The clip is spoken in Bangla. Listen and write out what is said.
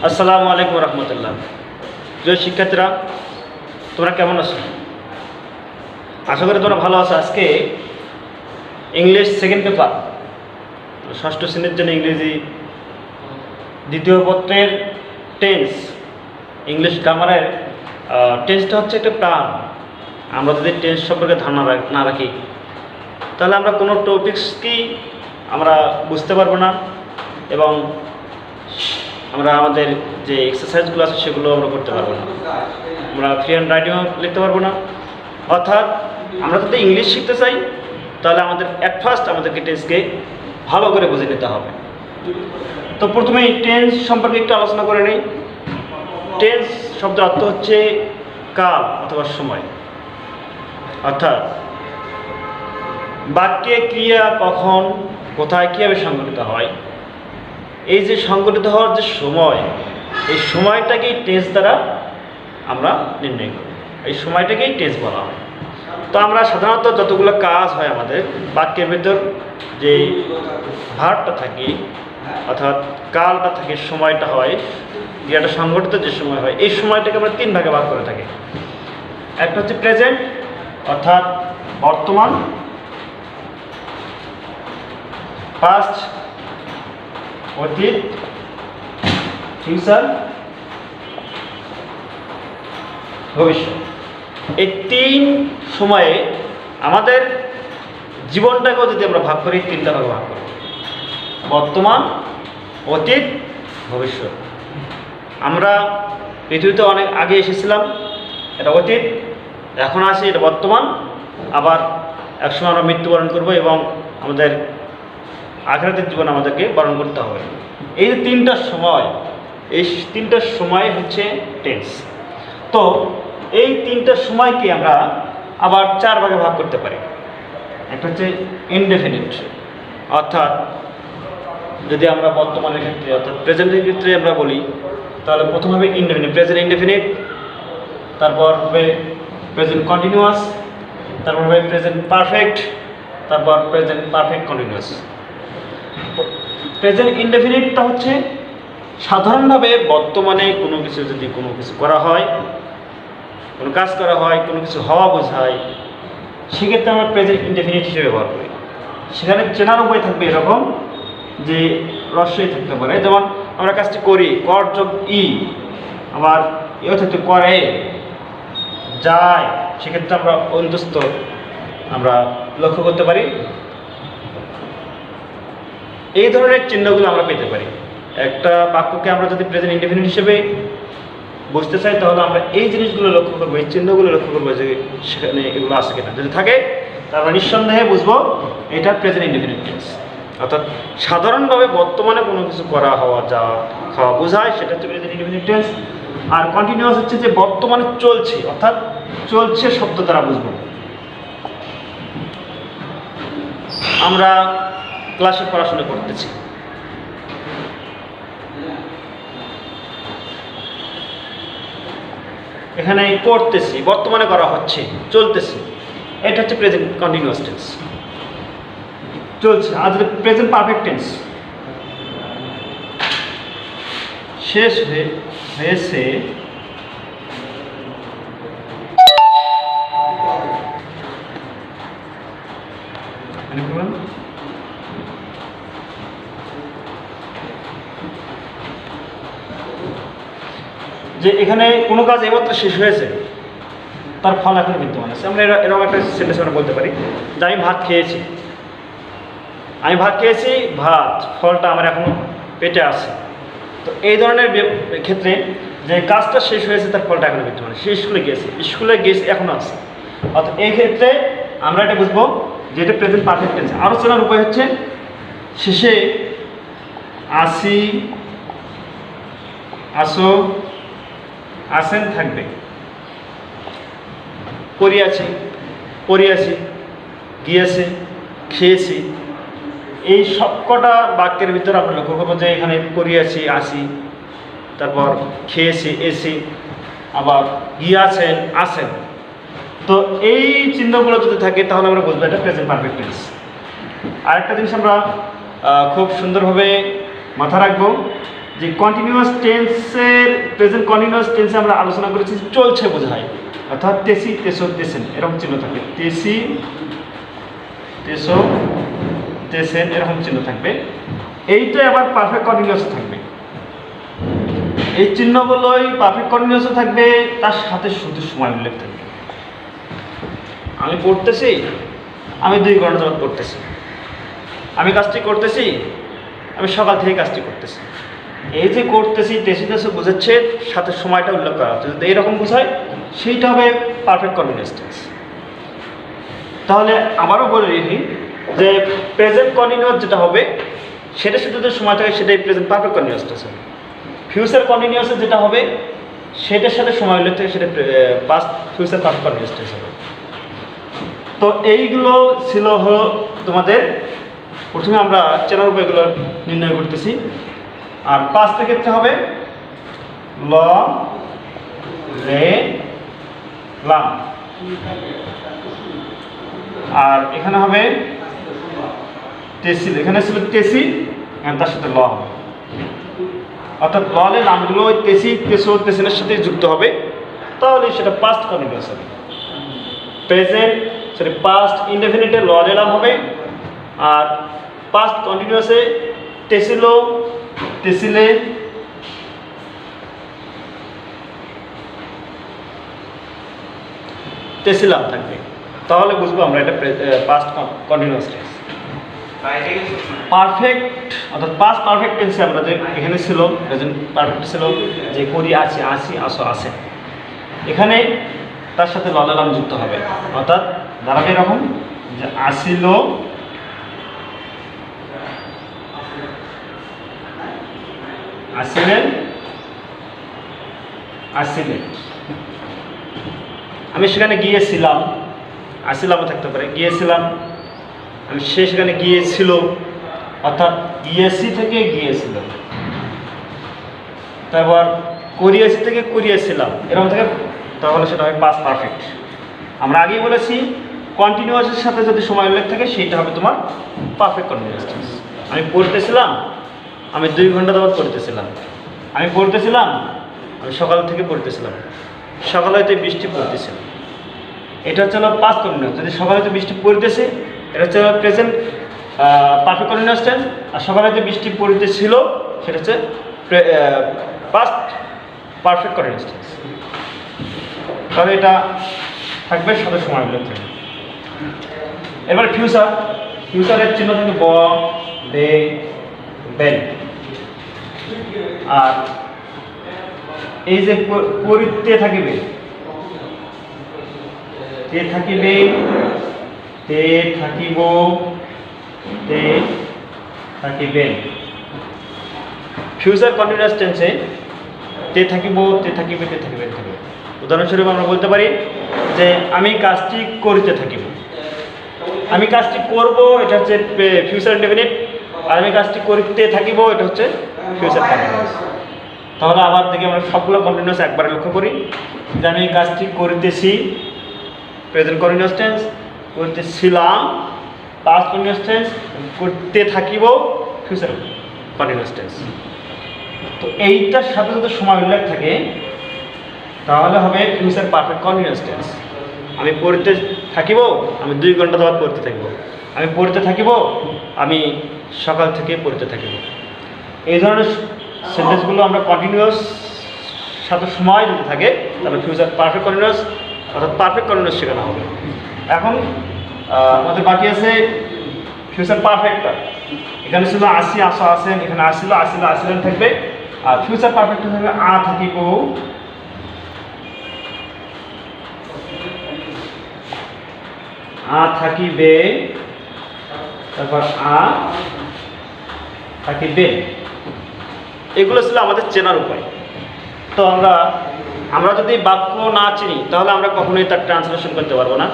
আসসালামু আলাইকুম রহমতুল্লাহ। প্রিয় শিক্ষার্থীরা, তোমরা কেমন আছো? আশা করি তোমরা ভালো আছো। আজকে ইংলিশ সেকেন্ড পেপার, ষষ্ঠ শ্রেণীর জন্য ইংরেজি দ্বিতীয় পত্রের টেন্স, ইংলিশ গ্রামারের টেন্সটা হচ্ছে একটা প্রাণ। আমরা যদি টেন্স সম্পর্কে ধারণা না রাখি, তাহলে আমরা কোনো টপিক্সকেই আমরা বুঝতে পারবো না, এবং আমরা আমাদের যে এক্সারসাইজগুলো আছে সেগুলো আমরা করতে পারবো না। আমরা ফ্রি হ্যান্ড রাইটিংও লিখতে পারবো না। অর্থাৎ আমরা যদি ইংলিশ শিখতে চাই, তাহলে আমাদের অ্যাট ফার্স্ট আমাদেরকে টেন্সকে ভালো করে বুঝে নিতে হবে। তো প্রথমে টেন্স সম্পর্কে একটু আলোচনা করে নিই। টেন্স শব্দের অর্থ হচ্ছে কাল অথবা সময়। অর্থাৎ বাক্যে ক্রিয়া কখন, কোথায়, কীভাবে সংঘটিত হয়, এই যে সংগঠিত হওয়ার যে সময়, এই সময়টাকেই টেন্স দ্বারা আমরা নির্ণয় করি। এই সময়টাকেই টেন্স বলা হয়। তো আমরা সাধারণত যতগুলো কাজ হয় আমাদের বাক্যের ভেতর, যে ভার্বটা থাকে অর্থাৎ কালটা থাকে, সময়টা হয়, ক্রিয়াটা সংগঠিত যে সময় হয়, এই সময়টাকে আমরা তিন ভাগে ভাগ করে থাকি। একটা হচ্ছে প্রেজেন্ট অর্থাৎ বর্তমান, পাস্ট অতীত, ফিউচার, ভবিষ্যৎ। এই তিন সময়ে আমাদের জীবনটাকেও যদি আমরা ভাগ করি, তিনটা ভাগে ভাগ করি: বর্তমান, অতীত, ভবিষ্যৎ। আমরা পৃথিবীতে অনেক আগে এসেছিলাম, এটা অতীত। এখন আসি, এটা বর্তমান। আবার একসময় আমরা মৃত্যুবরণ করব এবং আমাদের আখিরাতের জীবন আমাদেরকে বরণ করতে হবে। এই যে তিনটা সময়, এই তিনটা সময় হচ্ছে টেন্স। তো এই তিনটা সময়কে আমরা আবার চার ভাগে ভাগ করতে পারি। একটা হচ্ছে ইনডেফিনিট, অর্থাৎ যদি আমরা বর্তমানের ক্ষেত্রে অর্থাৎ প্রেজেন্টের ক্ষেত্রে আমরা বলি, তাহলে প্রথম হবে ইনডেফিনিট, প্রেজেন্ট ইনডেফিনিট, তারপর হবে প্রেজেন্ট কন্টিনিউয়াস, তারপর হবে প্রেজেন্ট পারফেক্ট, তারপর প্রেজেন্ট পারফেক্ট কন্টিনিউয়াস। প্রেজেন্ট ইনডেফিনিটটা হচ্ছে সাধারণভাবে বর্তমানে কোনো কিছু যদি কোনো কিছু করা হয়, কোনো কাজ করা হয়, কোনো কিছু হওয়া বোঝায়, সেক্ষেত্রে আমরা প্রেজেন্ট ইনডেফিনিট হিসেবে ব্যবহার করি। সেখানে চেনার উপায় থাকবে এরকম যে রস্যই থাকতে পারে, যেমন আমরা কাজটি করি, কর যোগ ই, আবার এও থাকতে করে, যায়, সেক্ষেত্রে আমরা অন্তস্থ আমরা লক্ষ্য করতে পারি। এই ধরনের চিহ্নগুলো আমরা পেতে পারি। একটা বাক্যকে আমরা যদি প্রেজেন্ট ইনডেফিনিট হিসেবে বুঝতে চাই, তাহলে আমরা এই জিনিসগুলো লক্ষ্য করবো, এই চিহ্নগুলো লক্ষ্য করবো যে সেখানে এগুলো আছে কিনা। যদি থাকে, তাহলে নিঃসন্দেহে বুঝবো এটা প্রেজেন্ট ইনডেফিনিট টেন্স। অর্থাৎ সাধারণভাবে বর্তমানে কোনো কিছু করা, হওয়া, যাওয়া, খাওয়া বোঝায়, সেটা হচ্ছে প্রেজেন্ট ইনডেফিনিট টেন্স। আর কন্টিনিউয়াস হচ্ছে যে বর্তমানে চলছে, অর্থাৎ চলছে শব্দ দ্বারা বুঝবো। আমরা ক্লাসে পড়াশোনা করতেছি, এখানে পড়তেছি, বর্তমানে করা হচ্ছে, চলতেছে, এটা হচ্ছে প্রেজেন্ট কন্টিনিউয়াস টেন্স, চলছে। আর যদি প্রেজেন্ট পারফেক্ট টেন্স, শেষ হয়েছে, যে এখানে কোনো কাজ এইমাত্র শেষ হয়েছে, তার ফল এখন বিদ্যমান আছে। আমরা এরকম একটা সেন্টেন্স আমরা বলতে পারি যে আমি ভাত খেয়েছি, আমি ভাত খেয়েছি, ভাত ফলটা আমার এখনো পেটে আছে। তো এই ধরনের ক্ষেত্রে যে কাজটা শেষ হয়েছে, তার ফলটা এখনো বিদ্যমান। সে স্কুলে গিয়েছে, এখনো আছে। অর্থাৎ এই ক্ষেত্রে আমরা এটা বুঝবো যে এটা প্রেজেন্ট পারফেক্ট টেন্স। আলোচনার উপায় হচ্ছে শেষে আসি, আসো, আসেন থাকবে, করিয়াছি, পড়িয়াছি, গিয়েছে, খেয়েছি। এই সবকটা বাক্যের ভিতরে আমরা লক্ষ্য করবো যে এখানে করিয়াছি, আসি, তারপর খেয়েছি, এসি, আবার গিয়াছেন, আসেন। তো এই চিহ্নগুলো যদি থাকে, তাহলে আমরা বুঝবো এটা প্রেজেন্ট পারফেক্ট টেন্স। আরেকটা জিনিস আমরা খুব সুন্দরভাবে মাথা রাখবো যে কন্টিনিউয়াস টেন্সের প্রেজেন্ট কন্টিনিউয়াস টেন্সে আমরা আলোচনা করেছি চলছে বোঝায়, অর্থাৎ তেসি তেসো তেসেন এরকম চিহ্ন থাকবে, তেসি তেসো তেসেন এরকম চিহ্ন থাকবে। এইটাই আবার পারফেক্ট কন্টিনিউয়াস থাকবে, এই চিহ্নগুলোই পারফেক্ট কন্টিনিউয়াসও থাকবে, তার সাথে শুধু সময় উল্লেখ থাকবে। আমি পড়তেছি, আমি 2 ঘন্টা যাবত পড়তেছি, আমি কাজটি করতেছি, আমি সকাল থেকে কাজটি করতেছি। এই যে করতেছি তেসি তেসো বোঝাচ্ছে, সাথে সময়টা উল্লেখ করা হচ্ছে, যদি এইরকম বোঝায় সেইটা হবে পারফেক্ট কন্টিনিউয়াস টেন্স। তাহলে আবারও বলে রেখি যে প্রেজেন্ট কন্টিনিউয়াস যেটা হবে সেটা শুধু যে সময় থাকে সেটাই প্রেজেন্ট পারফেক্ট কন্টিনিউয়াস টেন্স হবে। ফিউচার কন্টিনিউয়াসে যেটা হবে সেটার সাথে সময় উল্লেখ থাকে সেটা past future perfect continuous tense হবে। তো এইগুলো ছিল তোমাদের, প্রথমে আমরা চেনার উপায়গুলো নির্ণয় করতেছি। আর পাস্টের ক্ষেত্রে হবে ল রে লাম, আর এখানে হবে তেসিল, এখানে ছিল তেসি তার সাথে ল হবে, অর্থাৎ ললে নামগুলো ওই তেসি তেসো তেসিনের সাথে যুক্ত হবে, তাহলে সেটা পাস্ট কন্টিনিউয়াস হবে। প্রেজেন্ট সরি পাস্ট ইনডেফিনিটে ললে নাম হবে, আর পাস্ট কন্টিনিউয়াসে তেসিলো তেসিলে তেসিলাম থাকবে, তাহলে বুঝবো আমরা এটা পাস্ট কন্টিনিউয়াস টেন্স। পারফেক্ট অর্থাৎ পাস্ট পারফেক্ট টেন্সে আমরা যে এখানে ছিল প্রেজেন্ট পারফেক্ট ছিল যে করি আছি আসি আসো আসে, এখানে তার সাথে ললালাম যুক্ত হবে, অর্থাৎ দাঁড়াবে এরকম যে আসিল আসিলেন আসিলেন, আমি সেখানে গিয়েছিলাম, আসিলামও থাকতে পারে, গিয়েছিলাম, আমি সেখানে গিয়েছিল, অর্থাৎ গিয়েছি থেকে গিয়েছিল, তারপর করিয়েছি থেকে করিয়েছিলাম এরকম থেকে, তাহলে সেটা হয় পাস্ট পারফেক্ট। আমরা আগেই বলেছি কন্টিনিউয়াসের সাথে যদি সময় উল্লেখ থাকে সেইটা হবে তোমার পারফেক্ট কন্টিনিউয়াস টেন্স। আমি পড়তেছিলাম, আমি 2 ঘন্টা যাবত পড়তেছিলাম, আমি পড়তেছিলাম, আমি সকাল থেকে পড়তেছিলাম, সকালে হয়তো বৃষ্টি পড়তেছিল, এটা হচ্ছে পাস্ট কন্টিনিউয়াস। যদি সকালে হয়তো বৃষ্টি পড়তেছে এটা হচ্ছে প্রেজেন্ট পারফেক্ট কন্টিনিউয়াস টেন্স, আর সকালে হয়তো বৃষ্টি পড়তেছিল সেটা হচ্ছে পাস্ট পারফেক্ট কন্টিনিউয়াস টেন্স। তাহলে এটা থাকবে সাথে সময় উল্লেখ থাকবে। এবার ফিউচার, ফিউচারের চিহ্ন থাকবে ব দে বেন, আর এই যে পরিতে থাকিবে তে থাকিবে তে থাকিব তে থাকিবেন। ফিউচার কন্টিনিউয়াস টেন্সে তে থাকিব তে থাকিবে তে থাকিবেন থাকবে। উদাহরণস্বরূপ আমরা বলতে পারি যে আমি কাজটি করিতে থাকিব, আমি কাজটি করব এটা হচ্ছে ফিউচার ইনডেফিনিট, আর আমি কাজটি করতে থাকিব এটা হচ্ছে ফিউচার কন্টিনিউয়াস। তাহলে আবার দেখি আমরা সবগুলো কন্টিনিউয়াস একবারে লক্ষ্য করি যে আমি এই কাজটি করিতেছি প্রেজেন্ট কন্টিনিউয়াস টেন্স, করতেছিলাম পাস্ট কন্টিনিউয়াস টেন্স, করতে থাকিব ফিউচার কন্টিনিউয়াস টেন্স। তো এইটার সাথে যদি সময় উল্লেখ থাকে তাহলে হবে ফিউচার পারফেক্ট কন্টিনিউয়াস টেন্স। আমি পড়তে থাকিব, আমি 2 ঘন্টা যাবত পড়তে থাকিব, আমি পড়তে থাকিব, আমি সকাল থেকে পড়তে থাকিব। এই ধরনের সেন্টেন্সগুলো আমরা কন্টিনিউয়াস সাথে সময় যদি থাকে তাহলে ফিউচার পারফেক্ট কন্টিনিউয়াস অর্থাৎ পারফেক্ট কন্টিনিউয়াস শেখানো হবে। এখন আমাদের বাকি আছে ফিউচার পারফেক্টটা। এখানে ছিল আসি আসো আসেন, এখানে আসিল আসিল আসিলেন থাকবে, আর ফিউচার পারফেক্টটা থাকবে আ থাকিব আ থাকিবে, তারপর আ থাকিবে। এগুলো ছিল আমাদের চেনার উপায়। তো আমরা যদি বাক্য না চিনি তাহলে আমরা কখনোই তার ট্রান্সলেশন করতে পারবো না।